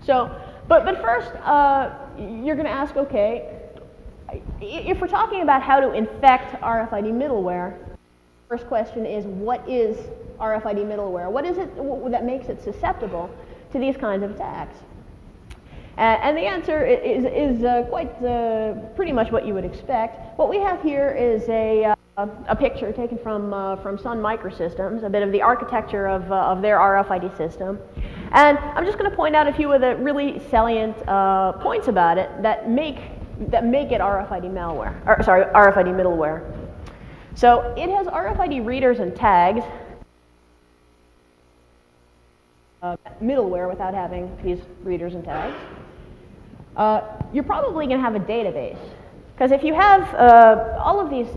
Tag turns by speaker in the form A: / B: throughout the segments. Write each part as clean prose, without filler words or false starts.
A: So, but first, you're going to ask, okay, if we're talking about how to infect RFID middleware, first question is, what is RFID middleware? What is it that makes it susceptible to these kinds of attacks? And the answer is quite pretty much what you would expect. What we have here is a picture taken from Sun Microsystems, a bit of the architecture of their RFID system. And I'm just going to point out a few of the really salient points about it that make it RFID malware, or sorry, RFID middleware. So it has RFID readers and tags, middleware without having these readers and tags. You're probably going to have a database, because if you have all of these,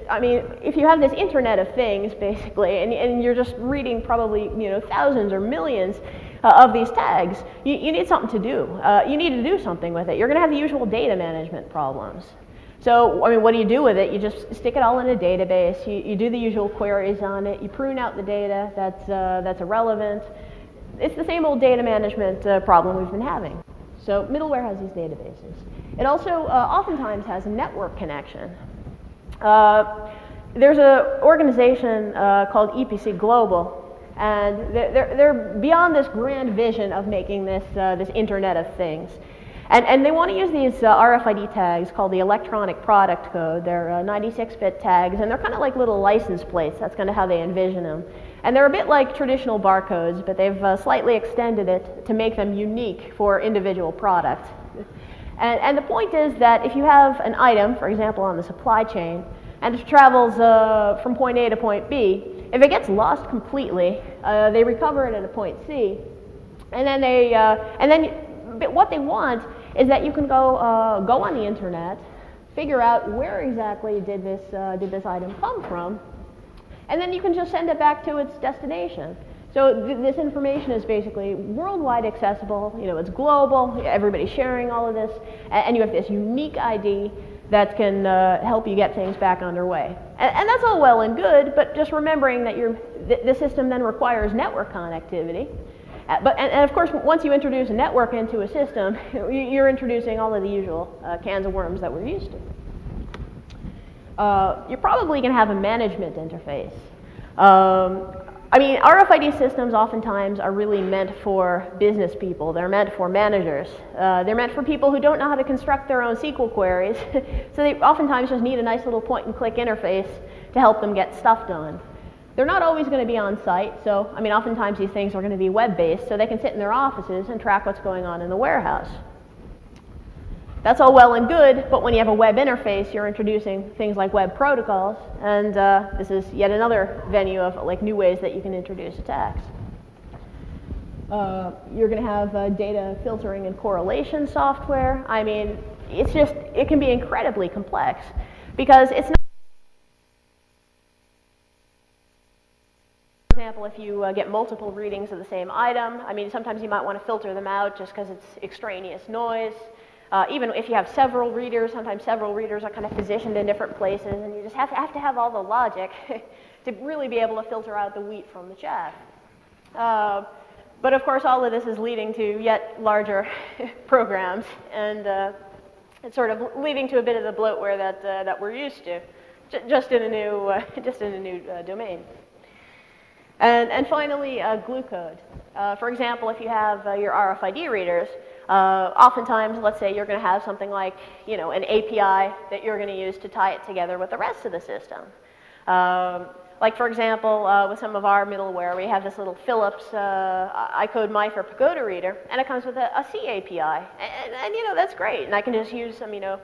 A: I mean, if you have this Internet of Things, basically, and you're just reading probably, you know, thousands or millions of these tags, you need something to do. You need to do something with it. You're going to have the usual data management problems. So, I mean, what do you do with it? You just stick it all in a database. You do the usual queries on it. You prune out the data that's irrelevant. It's the same old data management problem we've been having. So middleware has these databases. It also oftentimes has a network connection. There's an organization called EPC Global, and they're beyond this grand vision of making this Internet of Things. And they want to use these RFID tags called the electronic product code. They're 96-bit tags, and they're kind of like little license plates. That's kind of how they envision them. And they're a bit like traditional barcodes, but they've slightly extended it to make them unique for individual products. And the point is that if you have an item, for example, on the supply chain, and it travels from point A to point B, if it gets lost completely, they recover it at a point C, and then what they want is that you can go on the internet, figure out where exactly did this item come from, and then you can just send it back to its destination. So this information is basically worldwide accessible. You know, it's global. Everybody's sharing all of this, and you have this unique ID that can help you get things back underway. And that's all well and good, but just remembering that the system then requires network connectivity. And of course, once you introduce a network into a system, you're introducing all of the usual cans of worms that we're used to. You're probably going to have a management interface. I mean, RFID systems oftentimes are really meant for business people. They're meant for managers. They're meant for people who don't know how to construct their own SQL queries. So they oftentimes just need a nice little point-and-click interface to help them get stuff done. They're not always going to be on site, so, I mean, oftentimes these things are going to be web-based, so they can sit in their offices and track what's going on in the warehouse. That's all well and good, but when you have a web interface, you're introducing things like web protocols, and this is yet another venue of like new ways that you can introduce attacks. You're going to have data filtering and correlation software. I mean, it can be incredibly complex, because it's not. For example, if you get multiple readings of the same item, I mean, sometimes you might want to filter them out just because it's extraneous noise. Even if you have several readers, sometimes several readers are kind of positioned in different places, and you just have to have all the logic to really be able to filter out the wheat from the chaff. But of course, all of this is leading to yet larger programs, and it's sort of leading to a bit of the bloatware that we're used to, just in a new domain. And finally, glue code. For example, if you have your RFID readers, oftentimes, let's say you're going to have something like, you know, an API that you're going to use to tie it together with the rest of the system. Like, for example, with some of our middleware, we have this little Philips iCode for Pagoda reader, and it comes with a C API. And, you know, that's great. And I can just use some, you know,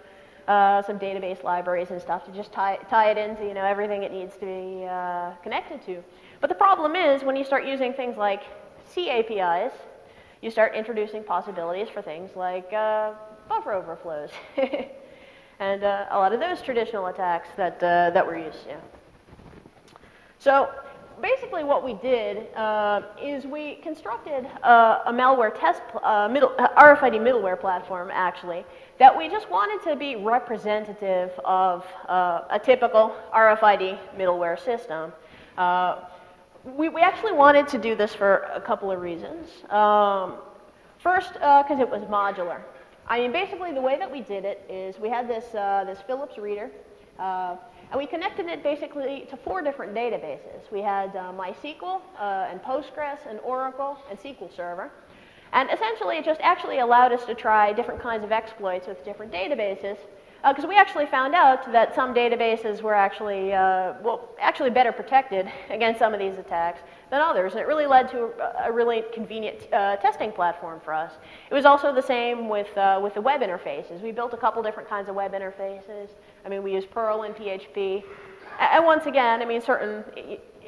A: some database libraries and stuff to just tie it into, you know, everything it needs to be connected to. But the problem is, when you start using things like C APIs, you start introducing possibilities for things like buffer overflows, and a lot of those traditional attacks that we're used to. So basically, what we did is we constructed a malware test RFID middleware platform, actually, that we just wanted to be representative of a typical RFID middleware system. We actually wanted to do this for a couple of reasons. First, because it was modular. I mean, basically the way that we did it is we had this, this Philips reader, and we connected it basically to 4 different databases. We had MySQL, and Postgres, and Oracle, and SQL Server. And essentially, it just actually allowed us to try different kinds of exploits with different databases, because we actually found out that some databases were actually, well, actually better protected against some of these attacks than others. And it really led to a really convenient testing platform for us. It was also the same with the web interfaces. We built a couple different kinds of web interfaces. I mean, we used Perl and PHP. And once again, I mean, certain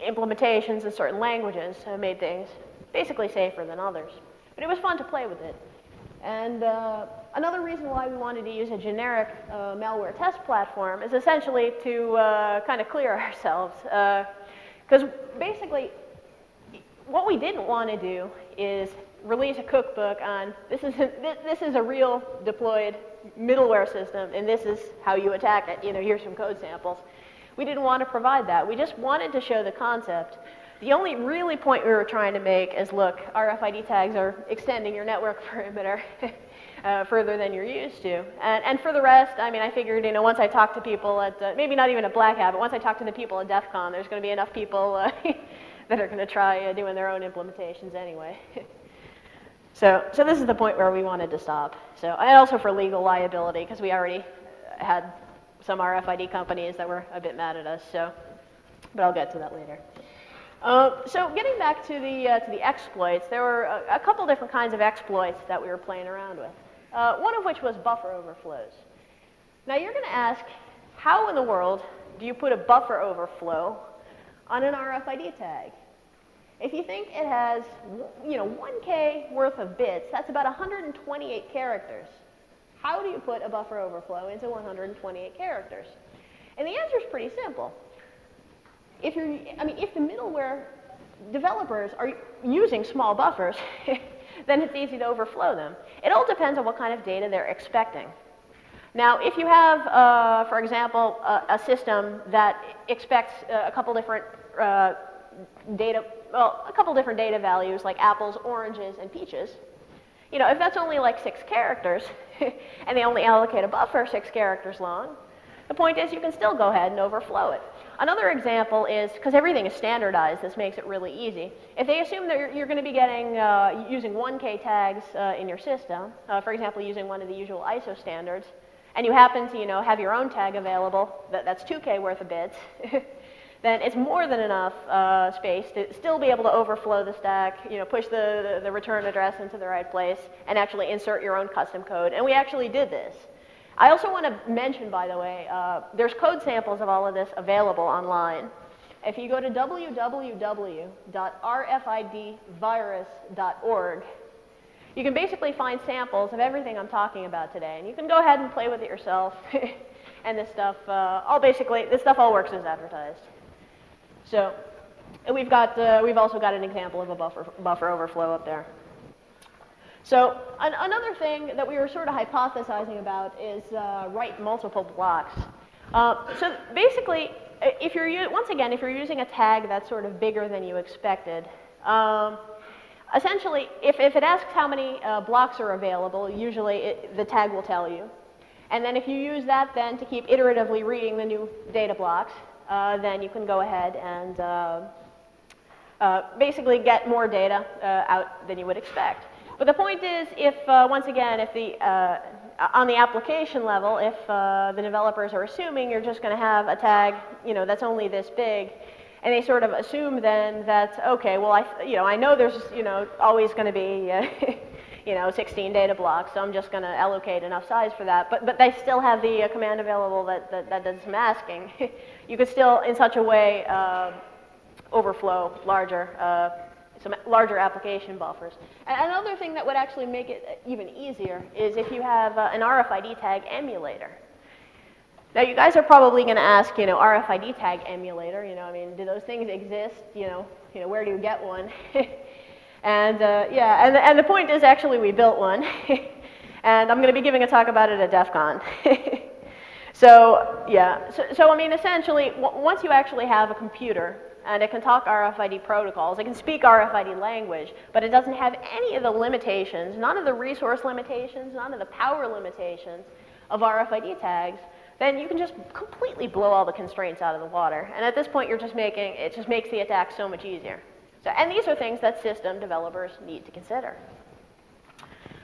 A: implementations in certain languages made things basically safer than others. But it was fun to play with it. And another reason why we wanted to use a generic malware test platform is essentially to kind of clear ourselves. Because basically, what we didn't want to do is release a cookbook on this is a real deployed middleware system, and this is how you attack it. You know, here's some code samples. We didn't want to provide that. We just wanted to show the concept. The only really point we were trying to make is, look, RFID tags are extending your network perimeter further than you're used to. And for the rest, I mean, I figured, you know, once I talk to people at, maybe not even at BlackHat, but once I talk to the people at DEF CON, there's going to be enough people that are going to try doing their own implementations anyway. So this is the point where we wanted to stop. So, and also for legal liability, because we already had some RFID companies that were a bit mad at us. So, but I'll get to that later. So getting back to the exploits, there were a couple different kinds of exploits that we were playing around with. One of which was buffer overflows. Now you're going to ask, how in the world do you put a buffer overflow on an RFID tag? If you think it has, you know, 1K worth of bits, that's about 128 characters. How do you put a buffer overflow into 128 characters? And the answer is pretty simple. If the middleware developers are using small buffers, then it's easy to overflow them. It all depends on what kind of data they're expecting. Now, if you have, for example, a system that expects a couple different data values like apples, oranges, and peaches, you know, if that's only like 6 characters, and they only allocate a buffer 6 characters long, the point is you can still go ahead and overflow it. Another example is, because everything is standardized, this makes it really easy. If they assume that you're going to be getting, using 1K tags in your system, for example, using one of the usual ISO standards, and you happen to, you know, have your own tag available that's 2K worth of bits, then it's more than enough space to still be able to overflow the stack, you know, push the return address into the right place, and actually insert your own custom code. And we actually did this. I also want to mention, by the way, there's code samples of all of this available online. If you go to www.rfidvirus.org, you can basically find samples of everything I'm talking about today. And you can go ahead and play with it yourself. And this stuff, this stuff all works as advertised. So we've also got an example of a buffer overflow up there. So another thing that we were sort of hypothesizing about is write multiple blocks. So basically, if you're using a tag that's sort of bigger than you expected, essentially, if it asks how many blocks are available, usually the tag will tell you. And then if you use that then to keep iteratively reading the new data blocks, then you can go ahead and basically get more data out than you would expect. But the point is, if once again, if on the application level, if the developers are assuming you're just going to have a tag, you know, that's only this big, and they sort of assume then that, okay, well, I know there's, you know, always going to be, you know, 16 data blocks, so I'm just going to allocate enough size for that. But they still have the command available that does masking. You could still, in such a way, overflow some larger application buffers. And another thing that would actually make it even easier is if you have an RFID tag emulator. Now, you guys are probably going to ask, you know, RFID tag emulator, you know, I mean, do those things exist? You know, where do you get one? And and the point is actually we built one, and I'm going to be giving a talk about it at DEF CON. So I mean, essentially, once you actually have a computer and it can talk RFID protocols, it can speak RFID language, but it doesn't have any of the limitations, none of the resource limitations, none of the power limitations of RFID tags, then you can just completely blow all the constraints out of the water. And at this point, it just makes the attack so much easier. So, and these are things that system developers need to consider.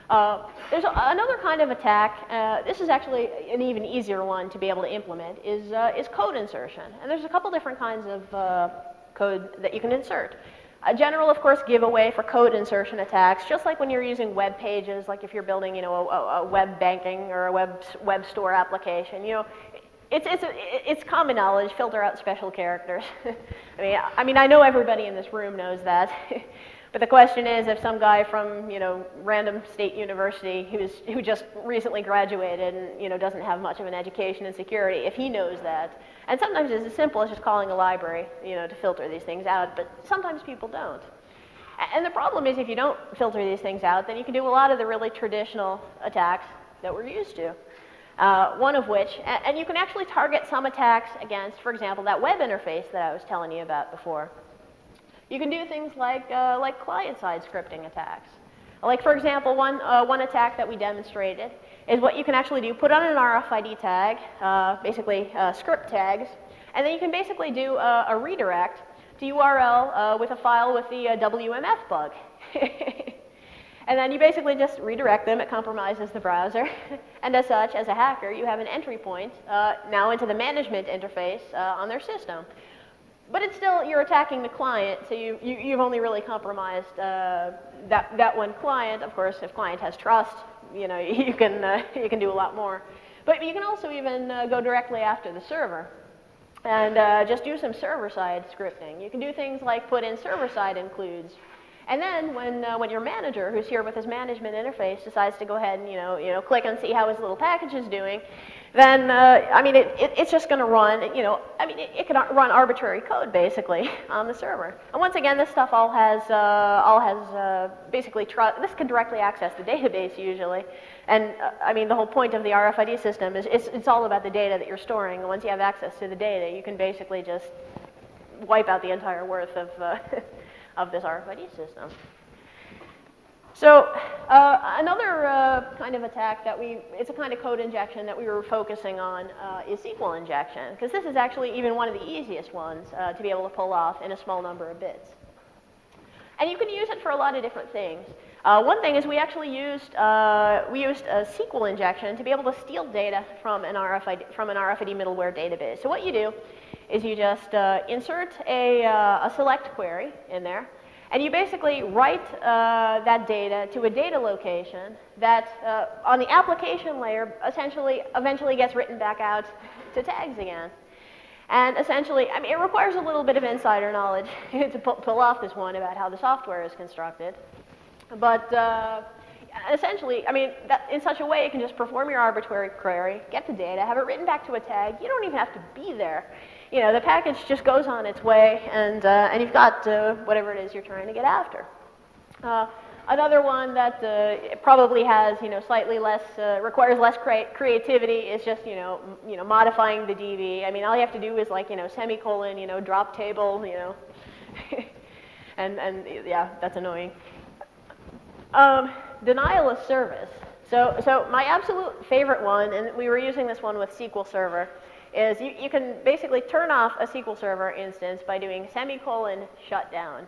A: There's another kind of attack. This is actually an even easier one to be able to implement, is code insertion. And there's a couple different kinds of code that you can insert. A general, of course, giveaway for code insertion attacks, just like when you're using web pages, like if you're building, you know, a web banking or a web store application, you know, it's common knowledge, filter out special characters. I mean, I know everybody in this room knows that. But the question is, if some guy from, you know, random state university who just recently graduated and, you know, doesn't have much of an education in security, if he knows that, and sometimes it's as simple as just calling a library, you know, to filter these things out, but sometimes people don't. And the problem is, if you don't filter these things out, then you can do a lot of the really traditional attacks that we're used to. One of which, and you can actually target some attacks against, for example, that web interface that I was telling you about before. You can do things like client-side scripting attacks. Like, for example, one attack that we demonstrated is what you can actually do, put on an RFID tag, basically script tags, and then you can basically do a redirect to URL with a file with the WMF bug. And then you basically just redirect them. It compromises the browser. And as such, as a hacker, you have an entry point now into the management interface on their system. But it's still, you're attacking the client, so you've only really compromised that one client. Of course, if client has trust, you know, you can do a lot more. But you can also even go directly after the server and just do some server-side scripting. You can do things like put in server-side includes. And then when your manager, who's here with his management interface, decides to go ahead and you know click and see how his little package is doing, then I mean it's just going to run. You know, I mean it can run arbitrary code basically on the server. And once again, this stuff all has basically this can directly access the database usually. And I mean the whole point of the RFID system is it's all about the data that you're storing. And once you have access to the data, you can basically just wipe out the entire worth of of this RFID system. So another kind of attack that it's a kind of code injection that we were focusing on is SQL injection, because this is actually even one of the easiest ones to be able to pull off in a small number of bits. And you can use it for a lot of different things. One thing is we actually used a SQL injection to be able to steal data from an RFID middleware database. So what you do is you just insert a select query in there, and you basically write that data to a data location that on the application layer eventually gets written back out to tags again. And essentially, I mean, it requires a little bit of insider knowledge to pull off this one about how the software is constructed. But essentially, I mean, in such a way, it can just perform your arbitrary query, get the data, have it written back to a tag. You don't even have to be there. You know, the package just goes on its way, and you've got whatever it is you're trying to get after. Another one that probably has, you know, slightly less, requires less creativity is just, you know, modifying the DB. I mean, all you have to do is like, you know, semicolon, you know, drop table, you know, and yeah, that's annoying. Denial of service. So my absolute favorite one, and we were using this one with SQL Server, is you can basically turn off a SQL Server instance by doing semicolon shutdown.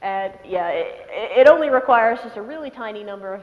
A: And yeah, it only requires just a really tiny number of